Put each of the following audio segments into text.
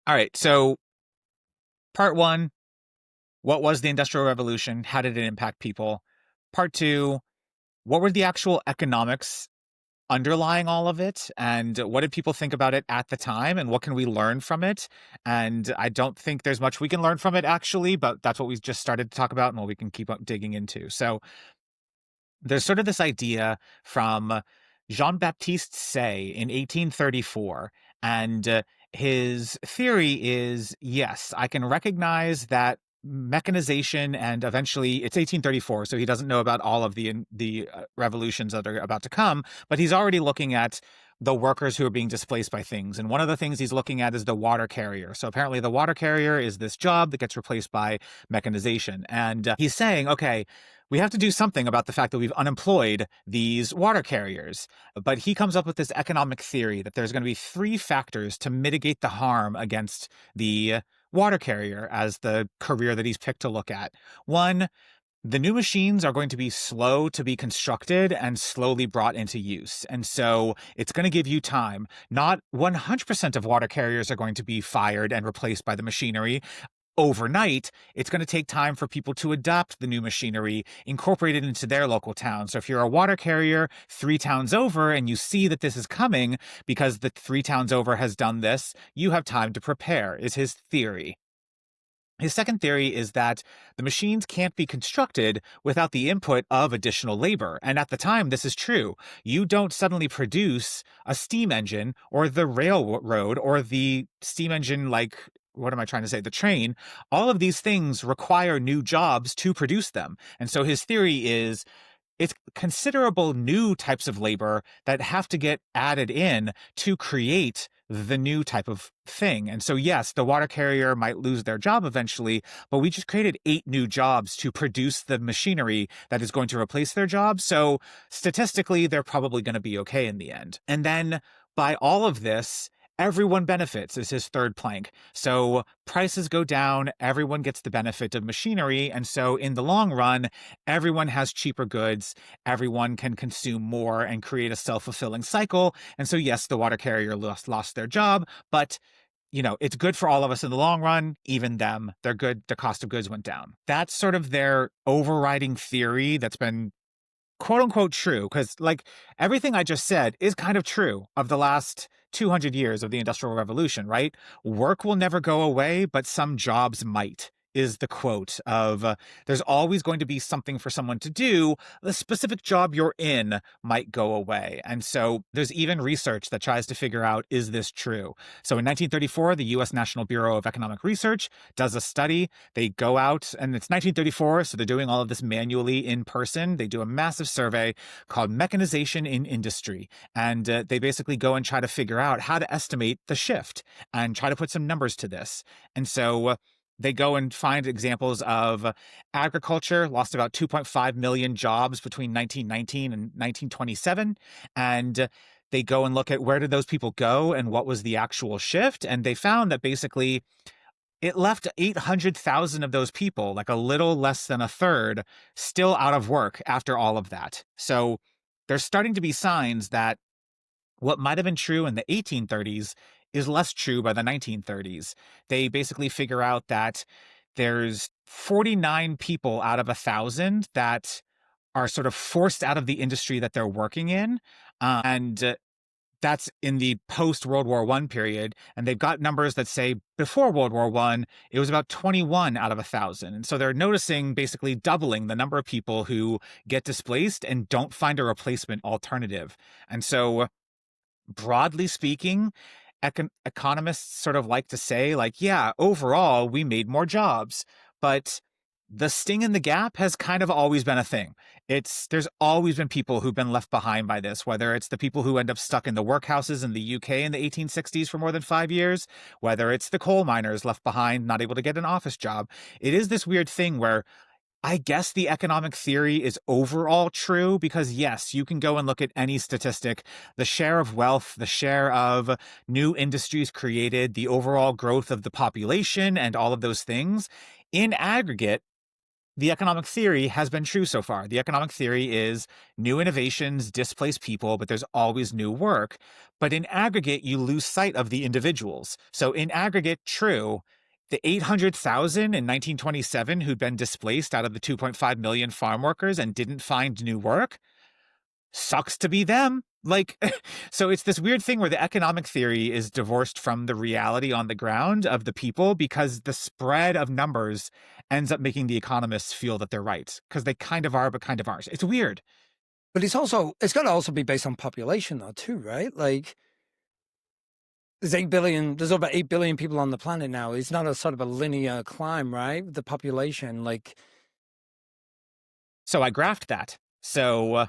All right. So, part one, what was the Industrial Revolution? How did it impact people? Part two, what were the actual economics underlying all of it? And what did people think about it at the time? And what can we learn from it? And I don't think there's much we can learn from it, actually, but that's what we just started to talk about and what we can keep up digging into. So, there's sort of this idea from Jean-Baptiste Say in 1834, and his theory is, yes, I can recognize that mechanization, and eventually it's 1834, so he doesn't know about all of the revolutions that are about to come, but he's already looking at the workers who are being displaced by things. And one of the things he's looking at is the water carrier. So apparently the water carrier is this job that gets replaced by mechanization. And he's saying, okay, we have to do something about the fact that we've unemployed these water carriers. But he comes up with this economic theory that there's going to be three factors to mitigate the harm against the water carrier as the career that he's picked to look at. One, the new machines are going to be slow to be constructed and slowly brought into use. And so it's going to give you time. Not 100% of water carriers are going to be fired and replaced by the machinery overnight. It's going to take time for people to adopt the new machinery, incorporate it into their local town. So if you're a water carrier 3 towns over and you see that this is coming because the 3 towns over has done this, you have time to prepare, is his theory. His second theory is that the machines can't be constructed without the input of additional labor. And at the time, this is true. You don't suddenly produce a steam engine or the railroad or the steam engine, like, what am I trying to say? The train. All of these things require new jobs to produce them. And so his theory is it's considerable new types of labor that have to get added in to create the new type of thing. And so, yes, the water carrier might lose their job eventually, but we just created 8 new jobs to produce the machinery that is going to replace their job. So statistically, they're probably going to be okay in the end. And then by all of this, everyone benefits is his third plank. So prices go down, everyone gets the benefit of machinery. And so in the long run, everyone has cheaper goods, everyone can consume more and create a self-fulfilling cycle. And so, yes, the water carrier lost their job, but it's good for all of us in the long run, even them. They're good. The cost of goods went down. That's sort of their overriding theory that's been quote unquote true, because like everything I just said is kind of true of the last 200 years of the Industrial Revolution, right? Work will never go away, but some jobs might. Is the quote of there's always going to be something for someone to do. The specific job you're in might go away. And so there's even research that tries to figure out, is this true? So in 1934, the U.S. National Bureau of Economic Research does a study. They go out, and it's 1934, so they're doing all of this manually in person. They do a massive survey called Mechanization in Industry. And they basically go and try to figure out how to estimate the shift and try to put some numbers to this. And so they go and find examples of agriculture lost about 2.5 million jobs between 1919 and 1927. And they go and look at where did those people go and what was the actual shift. And they found that basically it left 800,000 of those people, like a little less than a third, still out of work after all of that. So there's starting to be signs that what might have been true in the 1830s is less true by the 1930s. They basically figure out that there's 49 people out of 1,000 that are sort of forced out of the industry that they're working in. And that's in the post-World War I period. And they've got numbers that say before World War I, it was about 21 out of 1,000. And so they're noticing basically doubling the number of people who get displaced and don't find a replacement alternative. And so broadly speaking, economists sort of like to say, like, yeah, overall, we made more jobs. But the sting in the gap has kind of always been a thing. There's always been people who've been left behind by this, whether it's the people who end up stuck in the workhouses in the UK in the 1860s for more than 5 years, whether it's the coal miners left behind, not able to get an office job. It is this weird thing where I guess the economic theory is overall true because, yes, you can go and look at any statistic, the share of wealth, the share of new industries created, the overall growth of the population, and all of those things. In aggregate, the economic theory has been true so far. The economic theory is new innovations displace people, but there's always new work. But in aggregate, you lose sight of the individuals. So in aggregate, true, the 800,000 in 1927 who'd been displaced out of the 2.5 million farm workers and didn't find new work, sucks to be them. Like, so it's this weird thing where the economic theory is divorced from the reality on the ground of the people because the spread of numbers ends up making the economists feel that they're right because they kind of are, but kind of aren't. It's weird. But it's got to also be based on population though, too, right? Like, there's over 8 billion people on the planet now. It's not a sort of a linear climb, right? The population, like. So I graphed that. So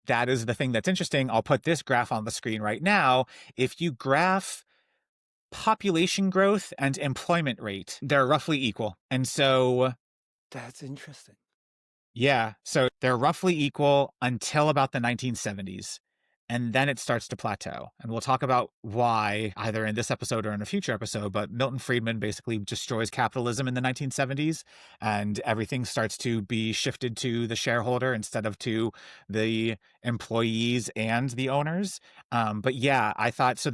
that is the thing that's interesting. I'll put this graph on the screen right now. If you graph population growth and employment rate, they're roughly equal. And so That's interesting. yeah, so they're roughly equal until about the 1970s. And then it starts to plateau. And we'll talk about why either in this episode or in a future episode. But Milton Friedman basically destroys capitalism in the 1970s, and everything starts to be shifted to the shareholder instead of to the employees and the owners. But yeah, I thought so.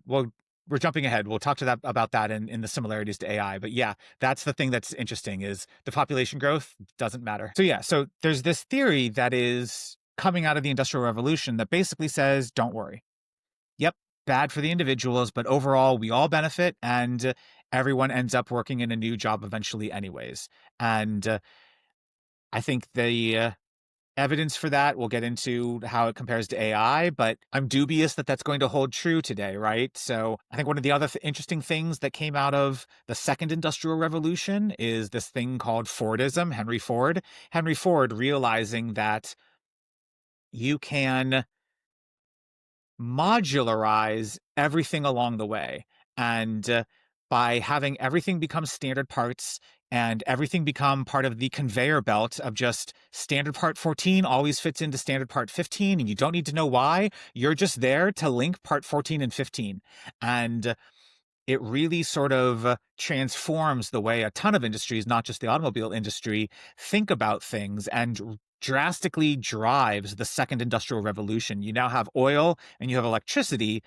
Well, we're jumping ahead. We'll talk to that about that in the similarities to AI. But yeah, that's the thing that's interesting is the population growth doesn't matter. So yeah, so there's this theory that is coming out of the Industrial Revolution that basically says, don't worry. Yep, bad for the individuals, but overall we all benefit and everyone ends up working in a new job eventually anyways. And I think the evidence for that, we'll get into how it compares to AI, but I'm dubious that that's going to hold true today, right? So I think one of the other interesting things that came out of the second industrial revolution is this thing called Fordism, Henry Ford. Henry Ford realizing that you can modularize everything along the way. And by having everything become standard parts and everything become part of the conveyor belt of just standard part 14 always fits into standard part 15, and you don't need to know why. You're just there to link part 14 and 15. And it really sort of transforms the way a ton of industries, not just the automobile industry, think about things and drastically drives the second industrial revolution. You now have oil and you have electricity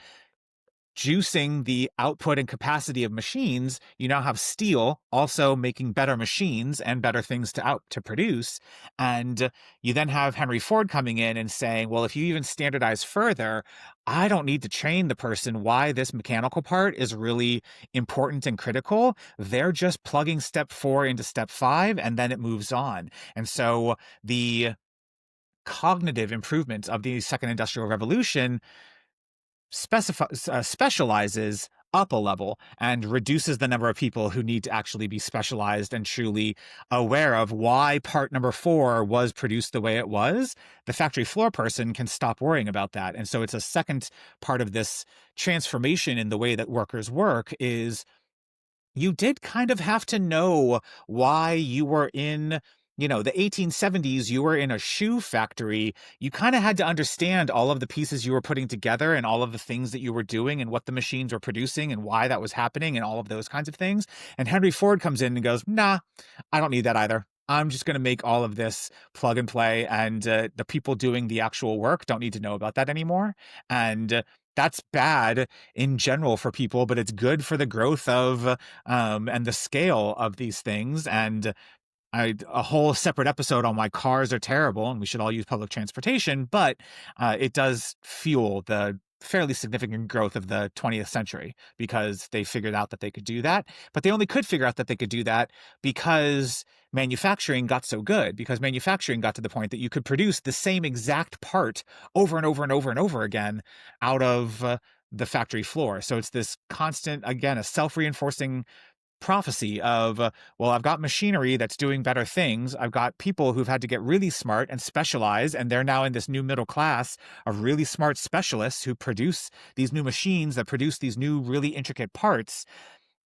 juicing the output and capacity of machines. You now have steel also making better machines and better things to produce. And you then have Henry Ford coming in and saying, well, if you even standardize further, I don't need to train the person why this mechanical part is really important and critical. They're just plugging step 4 into step 5, and then it moves on. And so the cognitive improvements of the second industrial revolution specializes up a level and reduces the number of people who need to actually be specialized and truly aware of why part number 4 was produced the way it was. The factory floor person can stop worrying about that. And so it's a second part of this transformation in the way that workers work is you did kind of have to know why you were in, the 1870s, you were in a shoe factory. You kind of had to understand all of the pieces you were putting together and all of the things that you were doing and what the machines were producing and why that was happening and all of those kinds of things. And Henry Ford comes in and goes, nah, I don't need that either. I'm just going to make all of this plug and play, and the people doing the actual work don't need to know about that anymore. And that's bad in general for people, but it's good for the growth of and the scale of these things. And a whole separate episode on why cars are terrible and we should all use public transportation, but it does fuel the fairly significant growth of the 20th century because they figured out that they could do that. But they only could figure out that they could do that because manufacturing got so good, because manufacturing got to the point that you could produce the same exact part over and over and over and over again out of the factory floor. So it's this constant, again, a self-reinforcing prophecy of, well, I've got machinery that's doing better things. I've got people who've had to get really smart and specialize, and they're now in this new middle class of really smart specialists who produce these new machines that produce these new really intricate parts.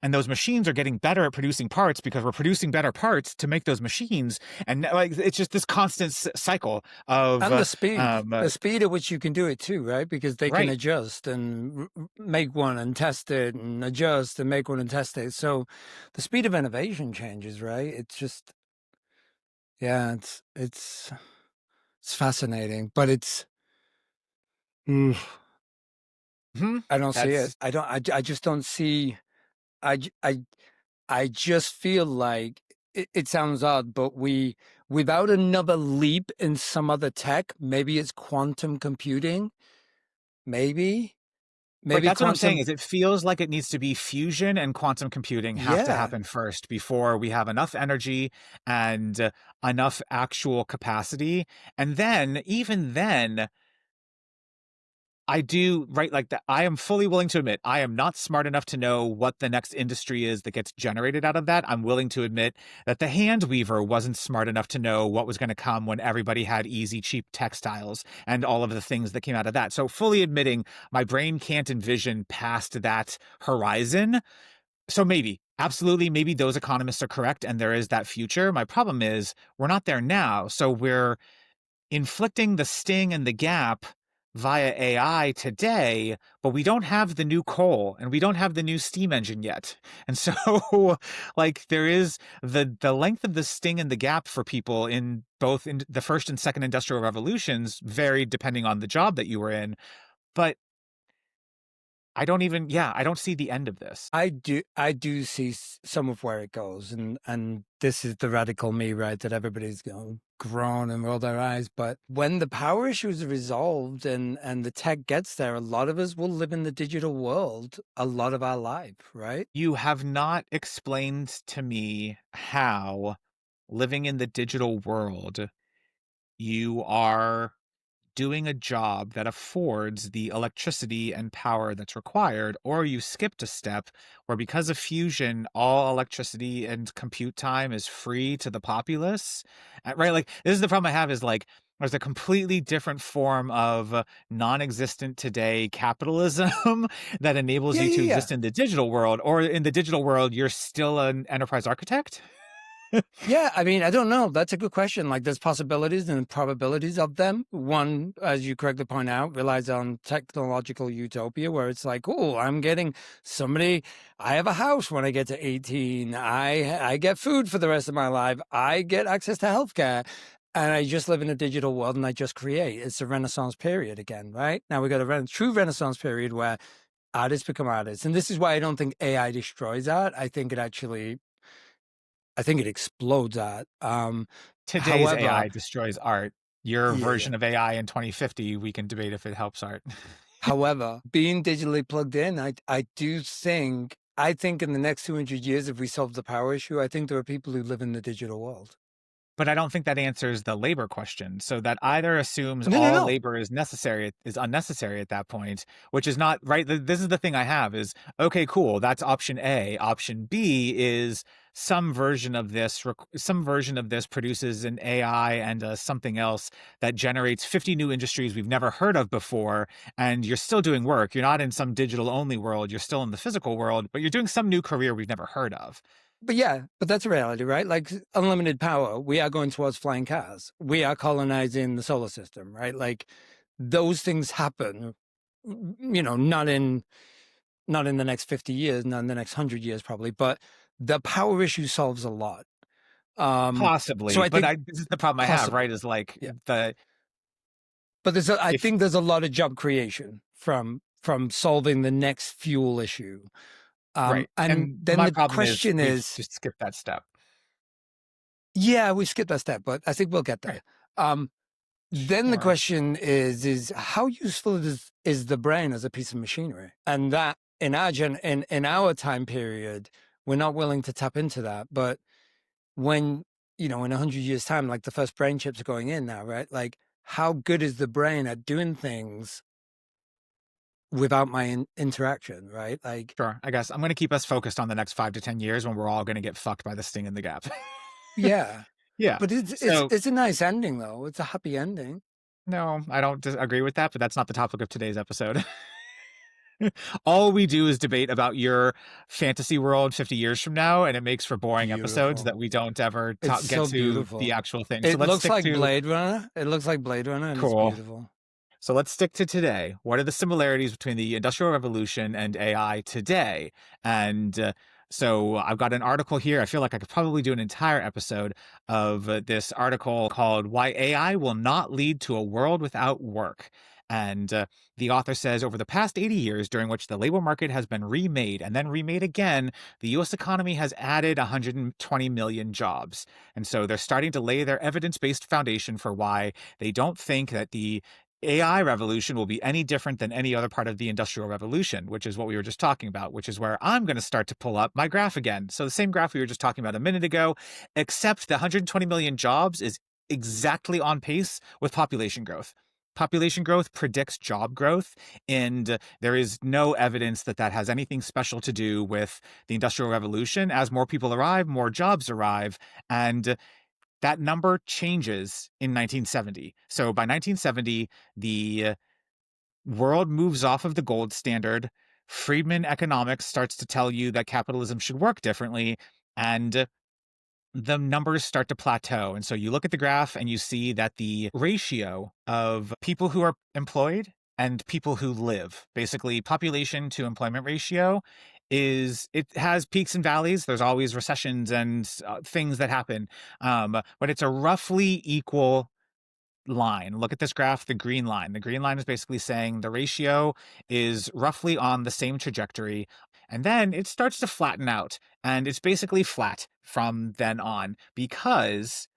and those machines are getting better at producing parts because we're producing better parts to make those machines, and like it's just this constant cycle of And um, uh, the speed at which you can do it too, right? Because they can right. adjust and make one and test it and adjust and make one and test it. So the speed of innovation changes, right? It's just, yeah, it's fascinating, but mm, Mhm. I don't see it. That's I just don't see, I, j- I just feel like it sounds odd, but without another leap in some other tech, maybe it's quantum computing, maybe. right. Maybe That's what I'm saying quantum, is it feels like it needs to be fusion and quantum computing have to yeah. happen first before we have enough energy and enough actual capacity. And then, even then, I do, right, like that. I am fully willing to admit I am not smart enough to know what the next industry is that gets generated out of that. I'm willing to admit that the hand weaver wasn't smart enough to know what was going to come when everybody had easy, cheap textiles and all of the things that came out of that. So, fully admitting my brain can't envision past that horizon. So, maybe, absolutely, maybe those economists are correct and there is that future. My problem is we're not there now. So, we're inflicting the sting and the gap via AI today, but we don't have the new coal and we don't have the new steam engine yet. And so like there is the length of the sting and the gap for people in both in the first and second industrial revolutions varied depending on the job that you were in. But I don't see the end of this. I do see some of where it goes, and this is the radical me, right? That everybody's going groan and roll their eyes. But when the power issues are resolved and the tech gets there, a lot of us will live in the digital world a lot of our life, right? You have not explained to me how living in the digital world you are doing a job that affords the electricity and power that's required, or you skipped a step where because of fusion, all electricity and compute time is free to the populace. Right? Like this is the problem I have is like there's a completely different form of non-existent today capitalism that enables Yeah, you yeah, to yeah. exist in the digital world, or in the digital world, you're still an enterprise architect. Yeah, I mean, I don't know. That's a good question. Like, there's possibilities and probabilities of them. One, as you correctly point out, relies on technological utopia, where it's like, oh, I'm getting somebody. I have a house when I get to 18. I get food for the rest of my life. I get access to healthcare, and I just live in a digital world, and I just create. It's a Renaissance period again, right? Now we got a true Renaissance period where artists become artists, and this is why I don't think AI destroys art. I think it explodes at. Today's However, AI destroys art. Your yeah, yeah. version of AI in 2050, we can debate if it helps art. However, being digitally plugged in, I think in the next 200 years, if we solve the power issue, I think there are people who live in the digital world. But I don't think that answers the labor question. So that either assumes No, no, all no. labor is unnecessary at that point, which is not right. This is the thing I have is okay, cool. That's option A. Option B is some version of this produces an AI and something else that generates 50 new industries we've never heard of before, and you're still doing work. You're not in some digital only world. You're still in the physical world, but you're doing some new career we've never heard of. But yeah, but that's a reality, right? Like unlimited power, we are going towards flying cars. We are colonizing the solar system, right? Like those things happen, not in the next 50 years, not in the next 100 years probably, but the power issue solves a lot. Um, so Possibly, I but think this is the problem I have, right? possibly, Is like yeah. the But I if think there's a lot of job creation from solving the next fuel issue. right. And And then my the problem is question we've is, just skipped that step. yeah, we skipped that step, but I think we'll get there. Right. Um, then the Sure. question is how useful is the brain as a piece of machinery? And that in our time period, we're not willing to tap into that. But when, in 100 years time, like the first brain chips are going in now, right? Like how good is the brain at doing things without my interaction, right? Like, Sure. I guess I'm going to keep us focused on the next 5 to 10 years when we're all going to get fucked by the sting in the gap. yeah. Yeah. But So it's a nice ending though. It's a happy ending. no, I don't agree with that, but that's not the topic of today's episode. All we do is debate about your fantasy world 50 years from now, and it makes for boring episodes that Beautiful. we don't ever It's get so to the beautiful. actual thing. So It let's looks stick like to Blade Runner. It looks like Blade Runner, and it's cool. beautiful. So let's stick to today. What are the similarities between the Industrial Revolution and AI today? And so I've got an article here. I feel like I could probably do an entire episode of this article called Why AI Will Not Lead to a World Without Work. And the author says over the past 80 years, during which the labor market has been remade and then remade again, the US economy has added 120 million jobs. And so they're starting to lay their evidence based foundation for why they don't think that the AI revolution will be any different than any other part of the Industrial Revolution, which is what we were just talking about, which is where I'm going to start to pull up my graph again. So the same graph we were just talking about a minute ago, except the 120 million jobs is exactly on pace with population growth. Population growth predicts job growth, and there is no evidence that that has anything special to do with the Industrial Revolution. As more people arrive, more jobs arrive, and that number changes in 1970. So by 1970, the world moves off of the gold standard. Friedman economics starts to tell you that capitalism should work differently, and the numbers start to plateau. And so you look at the graph and you see that the ratio of people who are employed and people who live, basically population to employment ratio, it has peaks and valleys. There's always recessions and things that happen, but it's a roughly equal line. Look at this graph, the green line. The green line is basically saying the ratio is roughly on the same trajectory. And then it starts to flatten out. And it's basically flat from then on because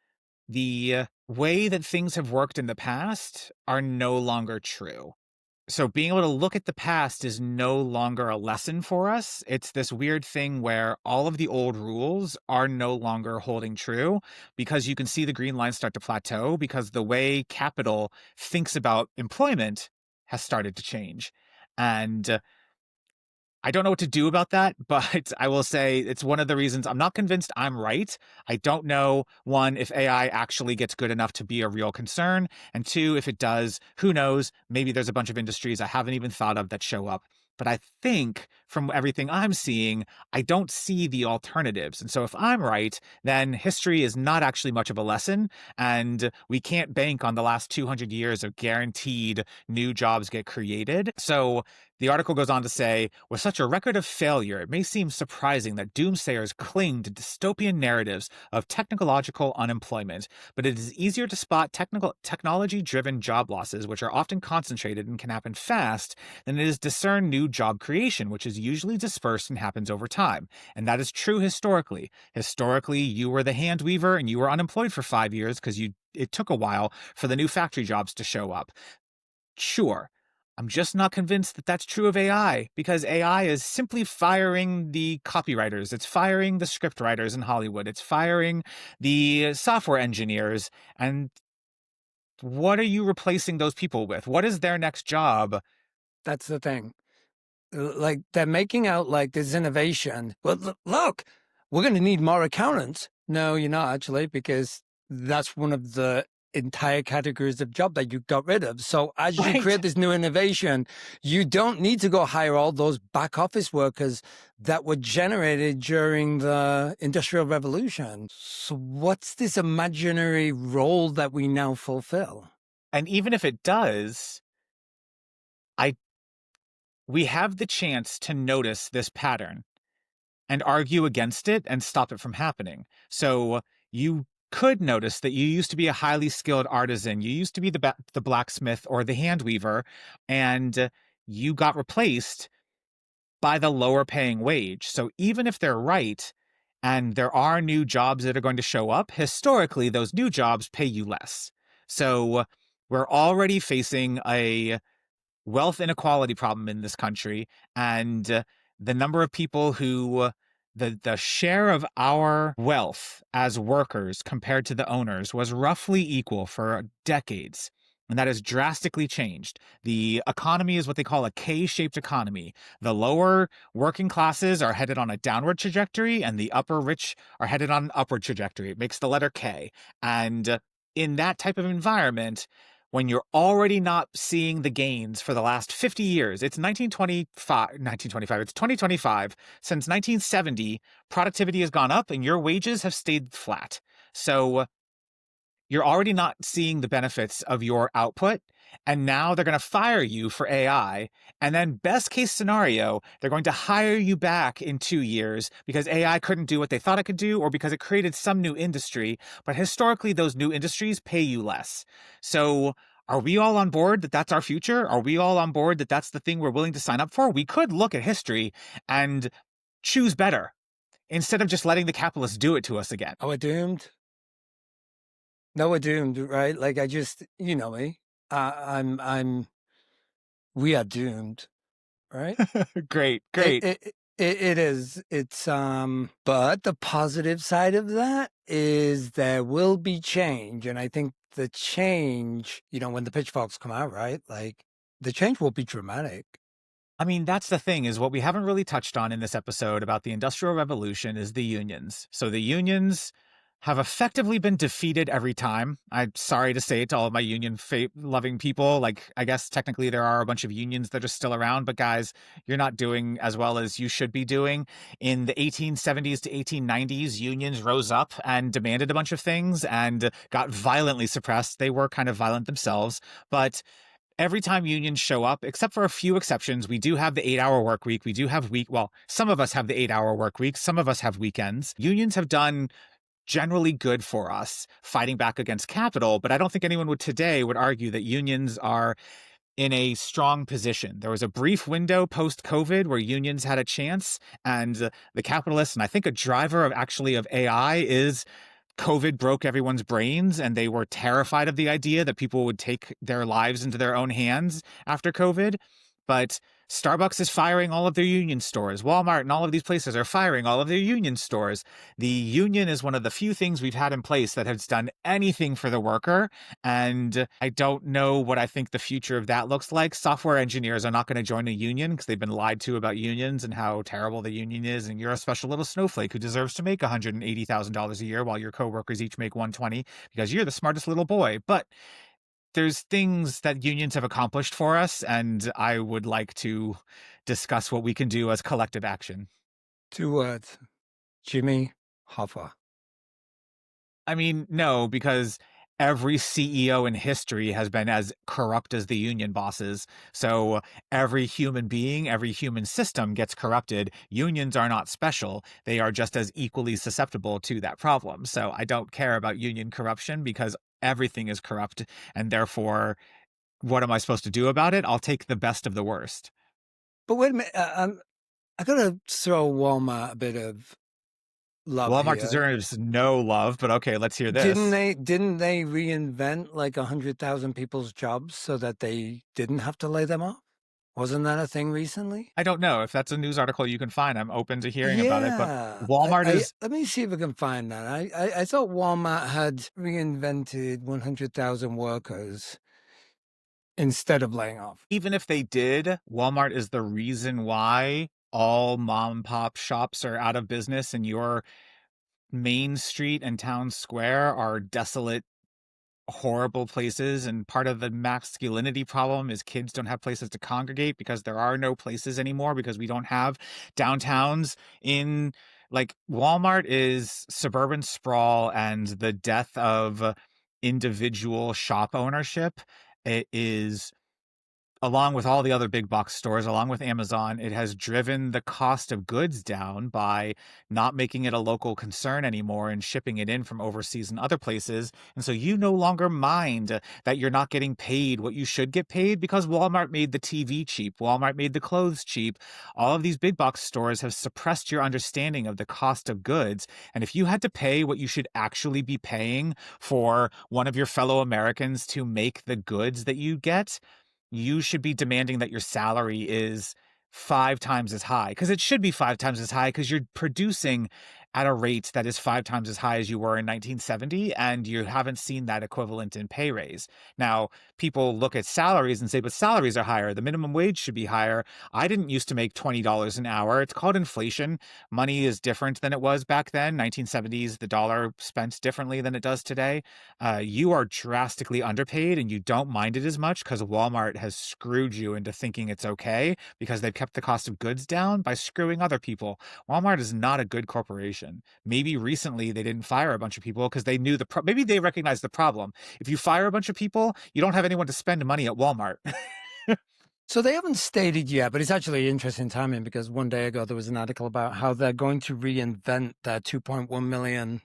the way that things have worked in the past are no longer true. So being able to look at the past is no longer a lesson for us. It's this weird thing where all of the old rules are no longer holding true because you can see the green line start to plateau because the way capital thinks about employment has started to change. And I don't know what to do about that, but I will say it's one of the reasons I'm not convinced I'm right. I don't know, one, if AI actually gets good enough to be a real concern. And two, if it does, who knows? Maybe there's a bunch of industries I haven't even thought of that show up. But I think from everything I'm seeing, I don't see the alternatives. And so if I'm right, then history is not actually much of a lesson. And we can't bank on the last 200 years of guaranteed new jobs get created. So the article goes on to say, with such a record of failure, it may seem surprising that doomsayers cling to dystopian narratives of technological unemployment, but it is easier to spot technology-driven job losses, which are often concentrated and can happen fast, than it is discern new job creation, which is usually dispersed and happens over time. And that is true historically. Historically, you were the hand weaver and you were unemployed for 5 years because it took a while for the new factory jobs to show up. Sure. I'm just not convinced that that's true of AI because AI is simply firing the copywriters. It's firing the script writers in Hollywood. It's firing the software engineers. And what are you replacing those people with? What is their next job? That's the thing. Like they're making out like there's innovation. Well, look, we're going to need more accountants. No, you're not actually, because that's one of the entire categories of job that you got rid of. So as you Right. create this new innovation, you don't need to go hire all those back office workers that were generated during the Industrial Revolution. So what's this imaginary role that we now fulfill? And even if it does, I we have the chance to notice this pattern and argue against it and stop it from happening. So you could notice that you used to be a highly skilled artisan. You used to be the blacksmith or the hand weaver, and you got replaced by the lower paying wage. So even if they're right, and there are new jobs that are going to show up, historically, those new jobs pay you less. So we're already facing a wealth inequality problem in this country, and the number of people who the share of our wealth as workers compared to the owners was roughly equal for decades. And that has drastically changed. The economy is what they call a K-shaped economy. The lower working classes are headed on a downward trajectory, and the upper rich are headed on an upward trajectory. It makes the letter K. And in that type of environment, when you're already not seeing the gains for the last 50 years. It's 1925, it's 2025. Since 1970, productivity has gone up and your wages have stayed flat. So you're already not seeing the benefits of your output. And now they're going to fire you for AI. And then, best case scenario, they're going to hire you back in 2 years because AI couldn't do what they thought it could do or because it created some new industry. But historically, those new industries pay you less. So, are we all on board that that's our future? Are we all on board that that's the thing we're willing to sign up for? We could look at history and choose better instead of just letting the capitalists do it to us again. Are we doomed? No, we're doomed, right? Like I just, you know me. We are doomed, right? Great, It, great. it, it is. It's but the positive side of that is there will be change. And I think the change, when the pitchforks come out, right? Like the change will be dramatic. I mean, that's the thing is what we haven't really touched on in this episode about the Industrial Revolution is the unions. So the unions have effectively been defeated every time. I'm sorry to say it to all of my union loving people. Like, I guess technically there are a bunch of unions that are still around, but guys, you're not doing as well as you should be doing. In the 1870s to 1890s, unions rose up and demanded a bunch of things and got violently suppressed. They were kind of violent themselves, but every time unions show up, except for a few exceptions, we do have the 8-hour work week. We do have well, some of us have the 8-hour work week. Some of us have weekends. Unions have done generally good for us fighting back against capital, but I don't think anyone would argue that unions are in a strong position. There was a brief window post-COVID where unions had a chance, and the capitalists, and I think a driver of AI is COVID broke everyone's brains and they were terrified of the idea that people would take their lives into their own hands after COVID. But Starbucks is firing all of their union stores. Walmart and all of these places are firing all of their union stores. The union is one of the few things we've had in place that has done anything for the worker. And I don't know what I think the future of that looks like. Software engineers are not going to join a union because they've been lied to about unions and how terrible the union is. And you're a special little snowflake who deserves to make $180,000 a year while your coworkers each make 120 because you're the smartest little boy. But there's things that unions have accomplished for us, and I would like to discuss what we can do as collective action. 2 words, Jimmy Hoffa. I mean, no, because every CEO in history has been as corrupt as the union bosses. So every human being, every human system gets corrupted. Unions are not special. They are just as equally susceptible to that problem. So I don't care about union corruption because everything is corrupt. And therefore, what am I supposed to do about it? I'll take the best of the worst. But wait a minute, I gotta throw Walmart a bit of love Walmart here. deserves no love, but okay, let's hear this. Didn't they reinvent like 100,000 people's jobs so that they didn't have to lay them off? Wasn't that a thing recently? I don't know if that's a news article you can find. I'm open to hearing about it, but Yeah. Walmart is Let me see if I can find that. I thought Walmart had reinvented 100,000 workers instead of laying off. even if they did, Walmart is the reason why all mom and pop shops are out of business and your main street and town square are desolate, horrible places. And part of the masculinity problem is kids don't have places to congregate because there are no places anymore because we don't have downtowns in like Walmart is suburban sprawl and the death of individual shop ownership. It is along with all the other big box stores, along with Amazon, it has driven the cost of goods down by not making it a local concern anymore and shipping it in from overseas and other places. And so you no longer mind that you're not getting paid what you should get paid because Walmart made the TV cheap. Walmart made the clothes cheap. All of these big box stores have suppressed your understanding of the cost of goods. And if you had to pay what you should actually be paying for one of your fellow Americans to make the goods that you get, you should be demanding that your salary is 5 times as high because it should be 5 times as high because you're producing at a rate that is 5 times as high as you were in 1970, and you haven't seen that equivalent in pay raise. Now, people look at salaries and say, "But salaries are higher, the minimum wage should be higher." I didn't used to make $20 an hour. It's called inflation. Money is different than it was back then. 1970s, the dollar spent differently than it does today. You are drastically underpaid, and you don't mind it as much because Walmart has screwed you into thinking it's okay because they've kept the cost of goods down by screwing other people. Walmart is not a good corporation. Maybe recently they didn't fire a bunch of people because they knew maybe they recognized the problem. If you fire a bunch of people, you don't have anyone to spend money at Walmart. So they haven't stated yet, but it's actually interesting timing because one day ago there was an article about how they're going to reinvent their 2.1 million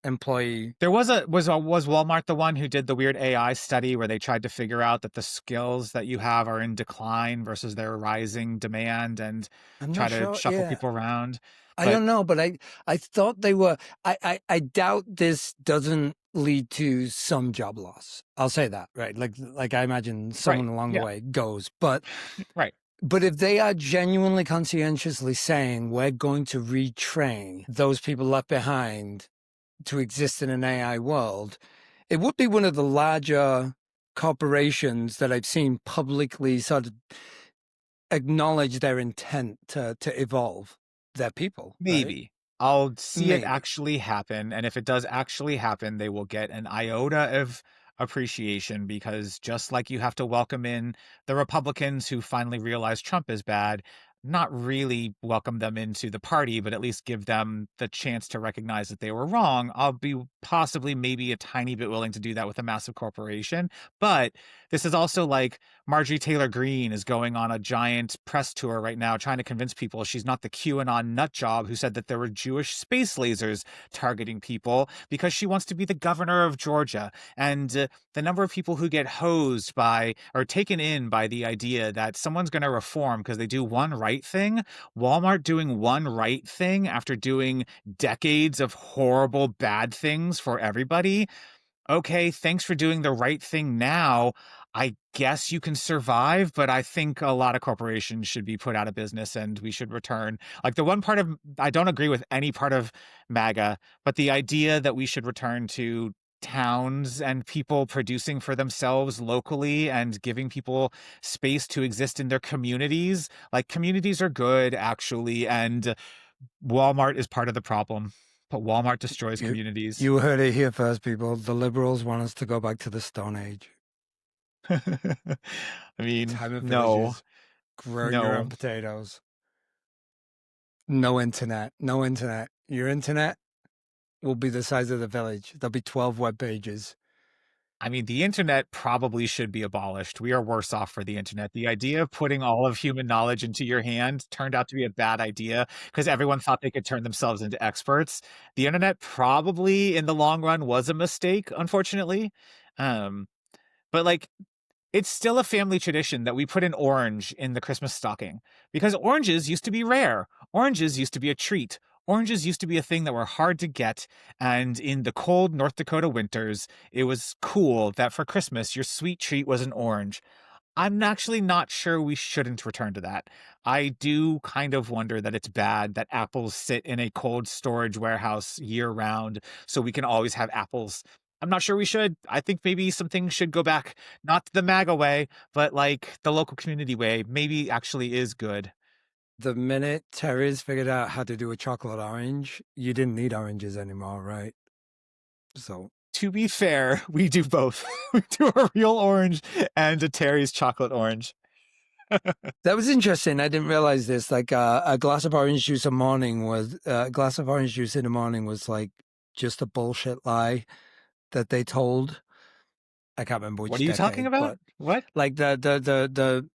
employee. There was Walmart the one who did the weird AI study where they tried to figure out that the skills that you have are in decline versus their rising demand and I'm try not to sure. shuffle Yeah, people around? I But don't know, but I thought they were. I doubt this doesn't lead to some job loss. I'll say that, right? Like I imagine right, someone along the yeah, way goes, but right. if they are genuinely conscientiously saying we're going to retrain those people left behind to exist in an AI world, it would be one of the larger corporations that I've seen publicly sort of acknowledge their intent to evolve their people, right? Maybe. I'll see it Maybe. actually happen, and if it does actually happen, they will get an iota of appreciation because just like you have to welcome in the Republicans who finally realize Trump is bad, not really welcome them into the party, but at least give them the chance to recognize that they were wrong. I'll be possibly maybe a tiny bit willing to do that with a massive corporation. But this is also like Marjorie Taylor Greene is going on a giant press tour right now trying to convince people she's not the QAnon nut job who said that there were Jewish space lasers targeting people because she wants to be the governor of Georgia. And the number of people who get hosed by or taken in by the idea that someone's going to reform because they do one right thing, Walmart doing one right thing after doing decades of horrible bad things for everybody. Okay, thanks for doing the right thing now. I guess you can survive, but I think a lot of corporations should be put out of business and we should return. Like the one part of, I don't agree with any part of MAGA, but the idea that we should return to towns and people producing for themselves locally and giving people space to exist in their communities. Like communities are good, actually, and Walmart is part of the problem. But Walmart destroys You communities. you heard it here first, people. The liberals want us to go back to the Stone Age. I mean, Time of no, villages, grow your own no. potatoes. No internet. No internet. Your internet will be the size of the village. There'll be 12 web pages. I mean, the internet probably should be abolished. We are worse off for the internet. The idea of putting all of human knowledge into your hand turned out to be a bad idea because everyone thought they could turn themselves into experts. The internet probably in the long run was a mistake, unfortunately. Um, but like it's still a family tradition that we put an orange in the Christmas stocking because oranges used to be rare. Oranges used to be a treat. Oranges used to be a thing that were hard to get. And in the cold North Dakota winters, it was cool that for Christmas, your sweet treat was an orange. I'm actually not sure we shouldn't return to that. I do kind of wonder that it's bad that apples sit in a cold storage warehouse year round so we can always have apples. I'm not sure we should. I think maybe some things should go back, not the MAGA way, but like the local community way, maybe actually is good. The minute Terry's figured out how to do a chocolate orange, you didn't need oranges anymore, right? So To be fair, we do both. We do a real orange and a Terry's chocolate orange. that was interesting. I didn't realize this. Like a glass of orange juice a glass of orange juice in the morning was like just a bullshit lie that they told. I can't remember What which are you talking decade, about? but What? like the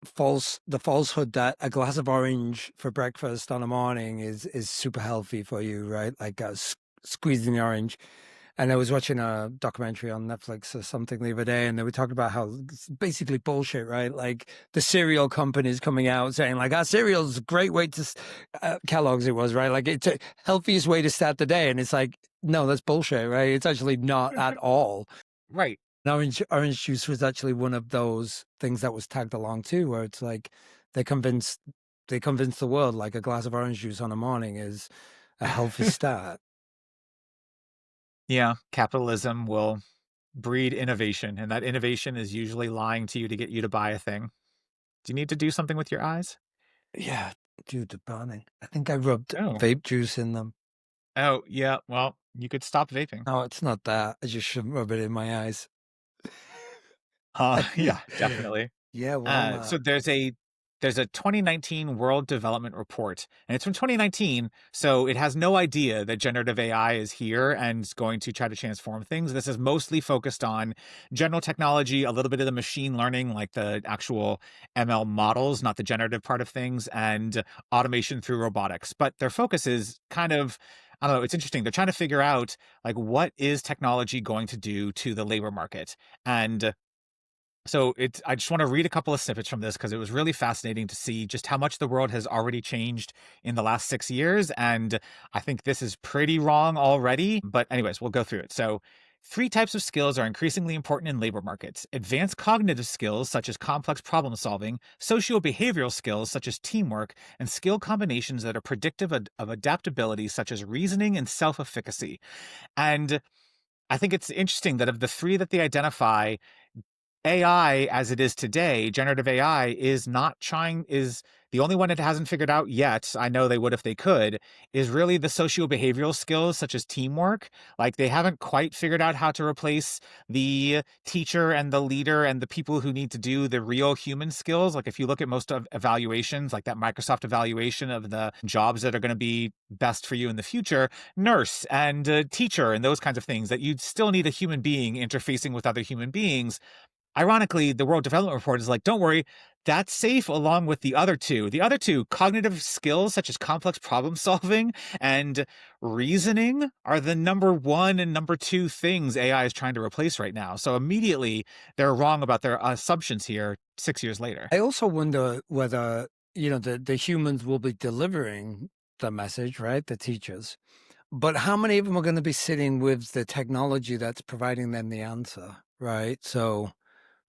falsehood that a glass of orange for breakfast on a morning is super healthy for you, right? Like squeezing the orange. And I was watching a documentary on Netflix or something the other day, and they were talking about how it's basically bullshit, right? Like the cereal companies coming out saying like our cereal's a great way to Kellogg's it was, right? Like it's a healthiest way to start the day, and it's like no, that's bullshit, right? It's actually not at all. Right. Orange juice was actually one of those things that was tagged along too, where it's like they convinced the world like a glass of orange juice on a morning is a healthy start. Yeah, capitalism will breed innovation, and that innovation is usually lying to you to get you to buy a thing. Do you need to do something with your eyes? Yeah, dude, the burning. I think I rubbed Oh. vape juice in them. Oh, yeah, well, you could stop vaping. No, it's not that. I just shouldn't rub it in my eyes. Yeah, definitely. Yeah, So Walmart. there's a 2019 World Development Report, and it's from 2019, so it has no idea that generative AI is here and is going to try to transform things. This is mostly focused on general technology, a little bit of the machine learning, like the actual ML models, not the generative part of things, and automation through robotics. But their focus is kind of, I don't know, it's interesting. They're trying to figure out like what is technology going to do to the labor market. And so it's I just want to read a couple of snippets from this because it was really fascinating to see just how much the world has already changed in the last 6 years. And I think this is pretty wrong already. But, anyways, we'll go through it. So, three types of skills are increasingly important in labor markets: advanced cognitive skills, such as complex problem solving, socio behavioral skills, such as teamwork, and skill combinations that are predictive of adaptability, such as reasoning and self efficacy. And I think it's interesting that of the three that they identify, AI as it is today, generative AI is the only one it hasn't figured out yet. I know they would if they could, is really the socio-behavioral skills such as teamwork. Like they haven't quite figured out how to replace the teacher and the leader and the people who need to do the real human skills. Like if you look at most of evaluations, like that Microsoft evaluation of the jobs that are going to be best for you in the future, nurse and teacher and those kinds of things, that you'd still need a human being interfacing with other human beings. Ironically, the World Development Report is like, don't worry, that's safe along with the other two. The other two, cognitive skills such as complex problem solving and reasoning, are the number one and number two things AI is trying to replace right now. So immediately they're wrong about their assumptions here 6 years later. I also wonder whether, the humans will be delivering the message, right? The teachers. But how many of them are going to be sitting with the technology that's providing them the answer, right? So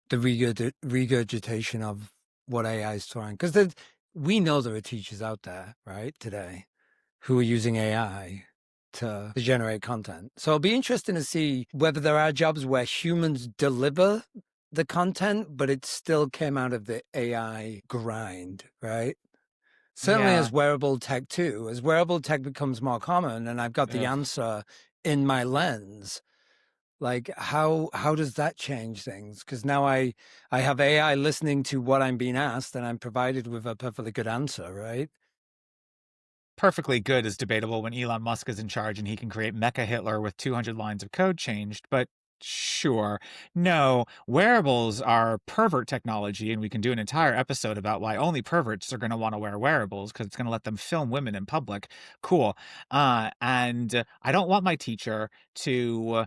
the regurgitation of what AI is throwing. Because we know there are teachers out there, right, today who are using AI to generate content. So it'll be interesting to see whether there are jobs where humans deliver the content, but it still came out of the AI grind, right? Certainly Yeah. as wearable tech too, as wearable tech becomes more common and I've got the Ugh. answer in my lens, like how does that change things? Because now I have AI listening to what I'm being asked and I'm provided with a perfectly good answer, right? Perfectly good is debatable when Elon Musk is in charge and he can create Mecha Hitler with 200 lines of code changed, but sure. No, wearables are pervert technology, and we can do an entire episode about why only perverts are going to want to wear wearables because it's going to let them film women in public. Cool. And I don't want my teacher to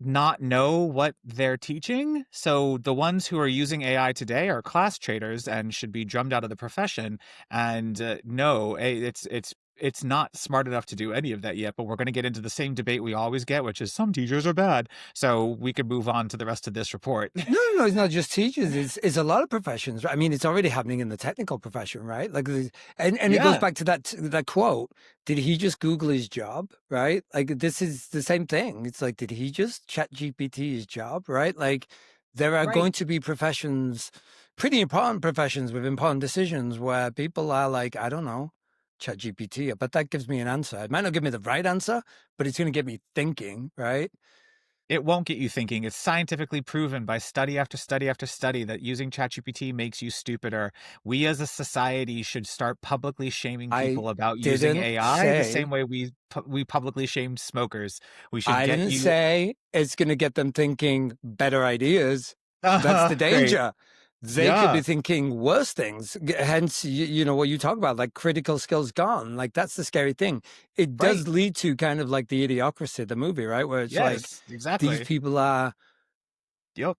not know what they're teaching. So the ones who are using AI today are class traders and should be drummed out of the profession. And no, it's not smart enough to do any of that yet. But we're going to get into the same debate we always get, which is some teachers are bad. So we could move on to the rest of this report. No, no, no, it's not just teachers. It's a lot of professions. Right? I mean, it's already happening in the technical profession, right? Like, and it goes Yeah, back to that quote. Did he just Google his job? Right? Like, this is the same thing. It's like, did he just chat GPT his job? Right? Like, there are right. going to be professions, pretty important professions with important decisions where people are like, I don't know, chat GPT, but that gives me an answer. It might not give me the right answer, but it's going to get me thinking, right? It won't get you thinking. It's scientifically proven by study after study after study that using ChatGPT makes you stupider. We as a society should start publicly shaming I people about using didn't AI the same say way we publicly shamed smokers. We should I get didn't you. say it's going to get them thinking better ideas. That's the Great. danger. They could Yeah, be thinking worse things. Hence, what you talk about, like critical skills gone. Like that's the scary thing. It right. does lead to kind of like the Idiocracy, the movie, right? Where it's like Yes, these exactly. people are Yep.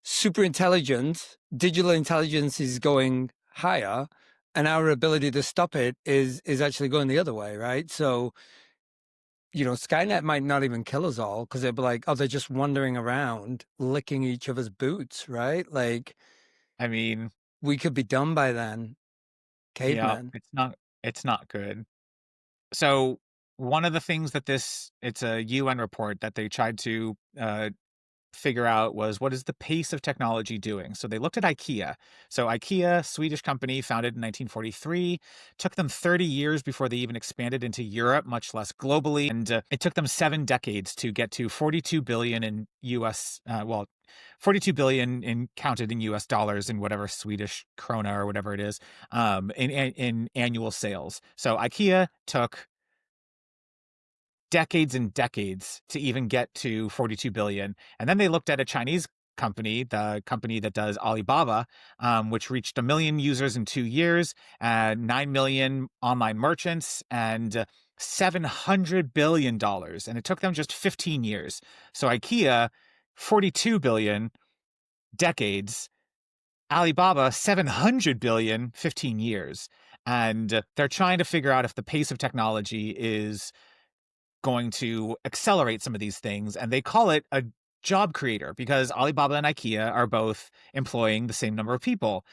super intelligent. Digital intelligence is going higher, and our ability to stop it is actually going the other way, right? So Skynet might not even kill us all because they'd be like, oh, they're just wandering around licking each other's boots, right? Like I mean, we could be done by then, yeah, cavemen. it's not good. So one of the things that it's a UN report that they tried to figure out was what is the pace of technology doing? So they looked at IKEA. So IKEA, Swedish company founded in 1943, took them 30 years before they even expanded into Europe, much less globally, and it took them 7 decades to get to 42 billion in US 42 billion in counted in US dollars in whatever Swedish krona or whatever it is in annual sales. So IKEA took decades and decades to even get to 42 billion. And then they looked at a Chinese company, the company that does Alibaba, which reached a million users in 2 years, 9 million online merchants, and $700 billion. And it took them just 15 years. So IKEA, 42 billion, decades. Alibaba, 700 billion, 15 years. And they're trying to figure out if the pace of technology is going to accelerate some of these things. And they call it a job creator because Alibaba and IKEA are both employing the same number of people.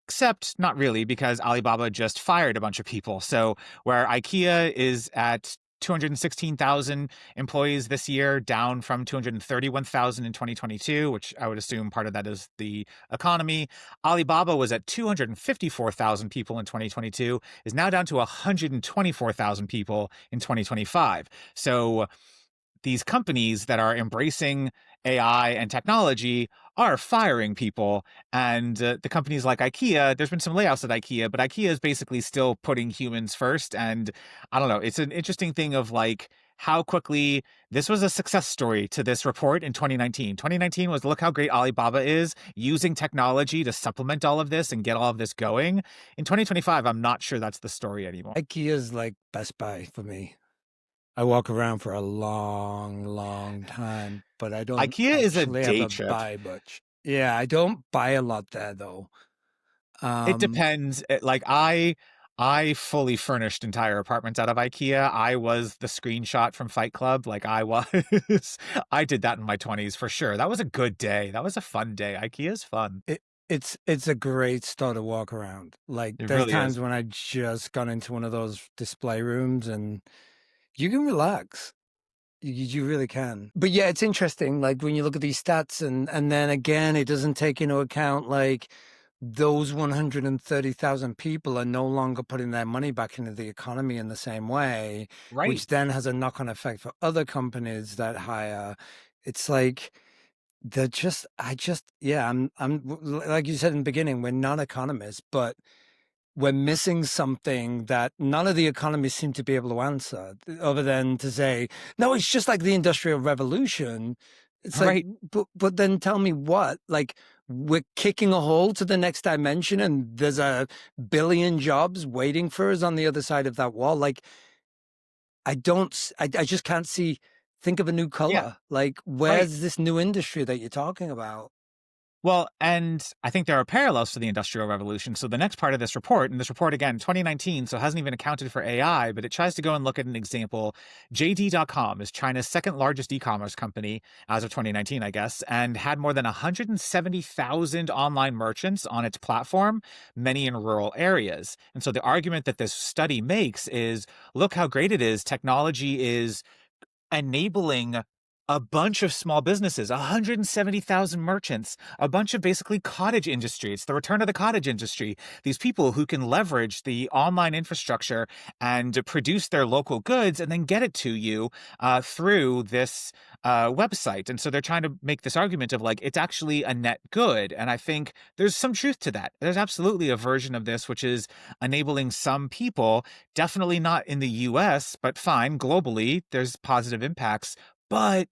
Except not really, because Alibaba just fired a bunch of people. So where IKEA is at 216,000 employees this year, down from 231,000 in 2022, which I would assume part of that is the economy. Alibaba was at 254,000 people in 2022, is now down to 124,000 people in 2025. So these companies that are embracing AI and technology are firing people. And the companies like IKEA, there's been some layoffs at IKEA, but IKEA is basically still putting humans first. And I don't know, it's an interesting thing of like how quickly this was a success story to this report in 2019. 2019 was look how great Alibaba is using technology to supplement all of this and get all of this going. In 2025, I'm not sure that's the story anymore. IKEA's like Best Buy for me. I walk around for a long, long time, but I don't IKEA is a actually day ever trip. buy much. Yeah, I don't buy a lot there though. It Um, depends. Like I fully furnished entire apartments out of IKEA. I was the screenshot from Fight Club. Like I was I did that in my 20s for sure. That was a good day. That was a fun day. IKEA's fun. it it's a great store to walk around. Like It there's really is. times when I just gone into one of those display rooms and you can relax. You really can. But yeah, it's interesting. Like when you look at these stats and then again, it doesn't take into account like those 130,000 people are no longer putting their money back into the economy in the same way, Right. which then has a knock-on effect for other companies that hire. It's like yeah, like you said in the beginning, we're not economists, but we're missing something that none of the economists seem to be able to answer, other than to say, no, it's just like the Industrial Revolution. It's like, Right. but then tell me what? Like, we're kicking a hole to the next dimension and there's a billion jobs waiting for us on the other side of that wall. Like, I just can't see, think of a new Yeah. color. Like, Right. where's this new industry that you're talking about? Well, and I think there are parallels to the Industrial Revolution. So the next part of this report, and this report again, 2019, so hasn't even accounted for AI, but it tries to go and look at an example. JD.com is China's second largest e-commerce company as of 2019, I guess, and had more than 170,000 online merchants on its platform, many in rural areas. And so the argument that this study makes is, look how great it is. Technology is enabling a bunch of small businesses, 170,000 merchants, a bunch of basically cottage industry. It's the return of the cottage industry. These people who can leverage the online infrastructure and produce their local goods and then get it to you through this website. And so they're trying to make this argument of like, it's actually a net good. And I think there's some truth to that. There's absolutely a version of this, which is enabling some people, definitely not in the US, but fine, globally, there's positive impacts, but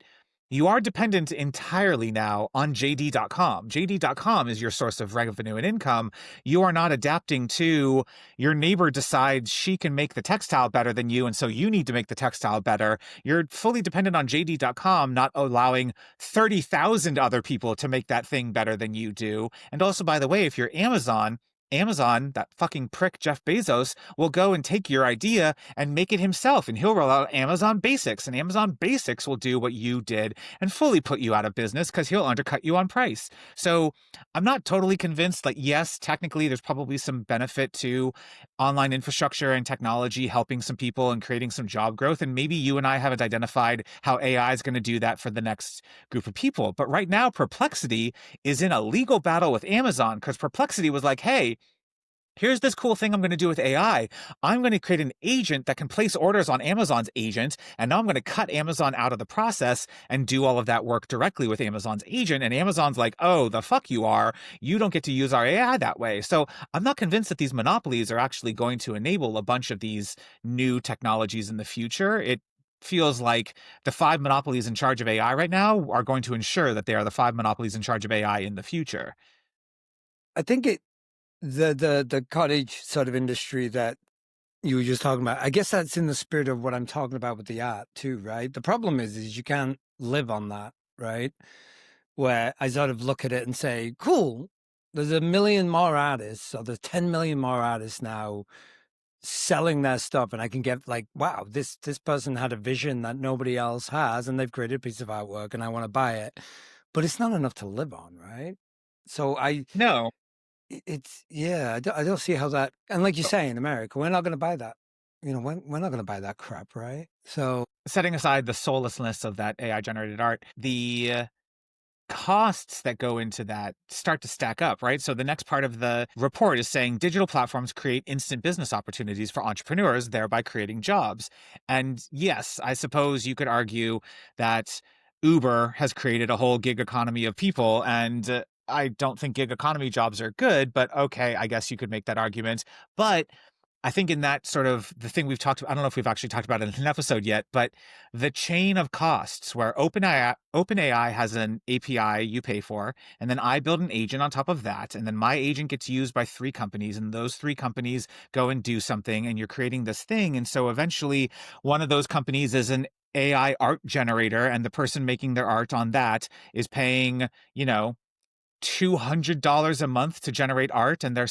you are dependent entirely now on JD.com. JD.com is your source of revenue and income. You are not adapting to your neighbor decides she can make the textile better than you, and so you need to make the textile better. You're fully dependent on JD.com, not allowing 30,000 other people to make that thing better than you do. And also, by the way, if you're Amazon, Amazon, that fucking prick Jeff Bezos, will go and take your idea and make it himself. And he'll roll out Amazon Basics. And Amazon Basics will do what you did and fully put you out of business because he'll undercut you on price. So I'm not totally convinced. Like, yes, technically, there's probably some benefit to online infrastructure and technology helping some people and creating some job growth. And maybe you and I haven't identified how AI is going to do that for the next group of people. But right now, Perplexity is in a legal battle with Amazon because Perplexity was like, hey, here's this cool thing I'm going to do with AI. I'm going to create an agent that can place orders on Amazon's agent. And now I'm going to cut Amazon out of the process and do all of that work directly with Amazon's agent. And Amazon's like, oh, the fuck you are. You don't get to use our AI that way. So I'm not convinced that these monopolies are actually going to enable a bunch of these new technologies in the future. It feels like the five monopolies in charge of AI right now are going to ensure that they are the five monopolies in charge of AI in the future. I think the cottage sort of industry that you were just talking about, I guess that's in the spirit of what I'm talking about with the art too, right? The problem is you can't live on that, right? Where I sort of look at it and say, cool, there's a million more artists, or there's 10 million more artists now selling their stuff, and I can get like, wow, this person had a vision that nobody else has, and they've created a piece of artwork, and I want to buy it, but it's not enough to live on, right? So No. it's yeah, I don't see how that, and like you say, in America, we're not going to buy that. You know, we're not going to buy that crap, right? So Setting aside the soullessness of that AI generated art, the costs that go into that start to stack up, right? So the next part of the report is saying digital platforms create instant business opportunities for entrepreneurs, thereby creating jobs. And yes, I suppose you could argue that Uber has created a whole gig economy of people, and I don't think gig economy jobs are good, but okay, I guess you could make that argument. But I think in that sort of the thing we've talked about, I don't know if we've actually talked about it in an episode yet, but the chain of costs where OpenAI has an API you pay for, and then I build an agent on top of that, and then my agent gets used by three companies, and those three companies go and do something, and you're creating this thing. And so eventually one of those companies is an AI art generator, and the person making their art on that is paying, you know, $200 a month to generate art, and are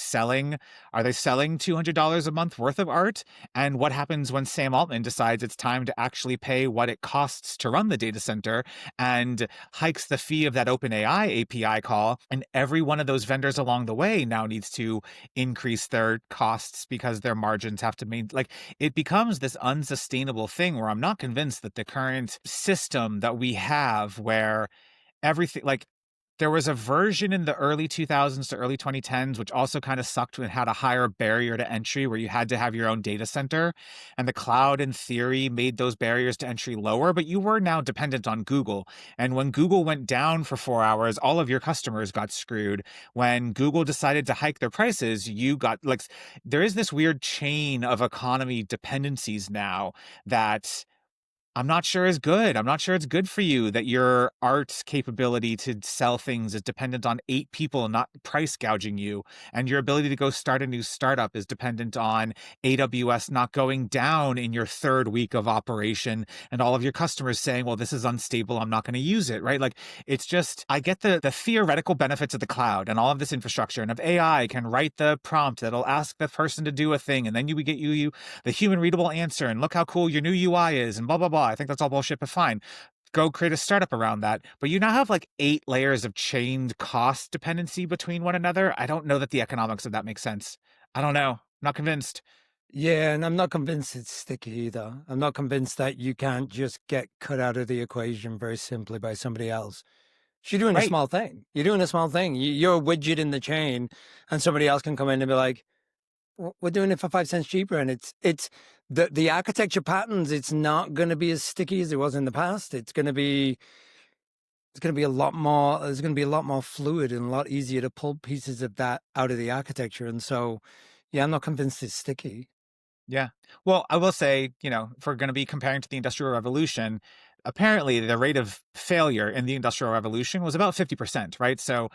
they selling $200 a month worth of art? And what happens when Sam Altman decides it's time to actually pay what it costs to run the data center and hikes the fee of that OpenAI API call? And every one of those vendors along the way now needs to increase their costs because their margins have to like it becomes this unsustainable thing where I'm not convinced that the current system that we have where everything like there was a version in the early 2000s to early 2010s, which also kind of sucked and had a higher barrier to entry where you had to have your own data center. And the cloud, in theory, made those barriers to entry lower, but you were now dependent on Google. And when Google went down for 4 hours, all of your customers got screwed. When Google decided to hike their prices, you got like, there is this weird chain of economy dependencies now that I'm not sure is good. I'm not sure it's good for you that your art's capability to sell things is dependent on eight people not price gouging you. And your ability to go start a new startup is dependent on AWS not going down in your third week of operation and all of your customers saying, well, this is unstable. I'm not going to use it, right? Like, it's just, I get the theoretical benefits of the cloud and all of this infrastructure and if AI can write the prompt that'll ask the person to do a thing and then you get you the human readable answer and look how cool your new UI is and blah, blah, blah. I think that's all bullshit, but fine. Go create a startup around that. But you now have like 8 layers of chained cost dependency between one another. I don't know that the economics of that makes sense. I don't know. I'm not convinced. yeah, and I'm not convinced it's sticky either. I'm not convinced that you can't just get cut out of the equation very simply by somebody else. You're doing a Right. small thing. You're doing a small thing. You're a widget in the chain, and somebody else can come in and be like, we're doing it for 5 cents cheaper, and it's the architecture patterns. It's not going to be as sticky as it was in the past. It's going to be a lot more. It's going to be a lot more fluid and a lot easier to pull pieces of that out of the architecture. And so, yeah, I'm not convinced it's sticky. Yeah. Well, I will say, if we're going to be comparing to the Industrial Revolution, apparently the rate of failure in the Industrial Revolution was about 50%, right? So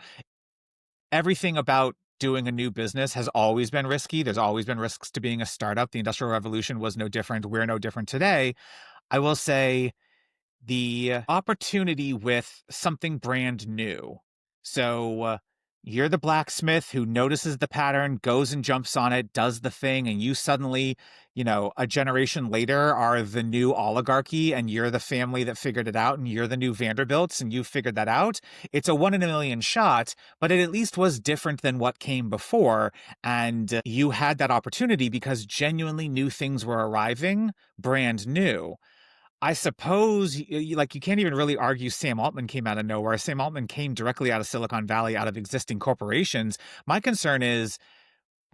everything about doing a new business has always been risky. There's always been risks to being a startup. The Industrial Revolution was no different. We're no different today. I will say the opportunity with something brand new. So You're the blacksmith who notices the pattern, goes and jumps on it, does the thing, and you suddenly, a generation later are the new oligarchy and you're the family that figured it out and you're the new Vanderbilts and you figured that out. It's a 1 in a million shot, but it at least was different than what came before. And you had that opportunity because genuinely new things were arriving, brand new. I suppose like you can't even really argue Sam Altman came out of nowhere. Sam Altman came directly out of Silicon Valley, out of existing corporations. My concern is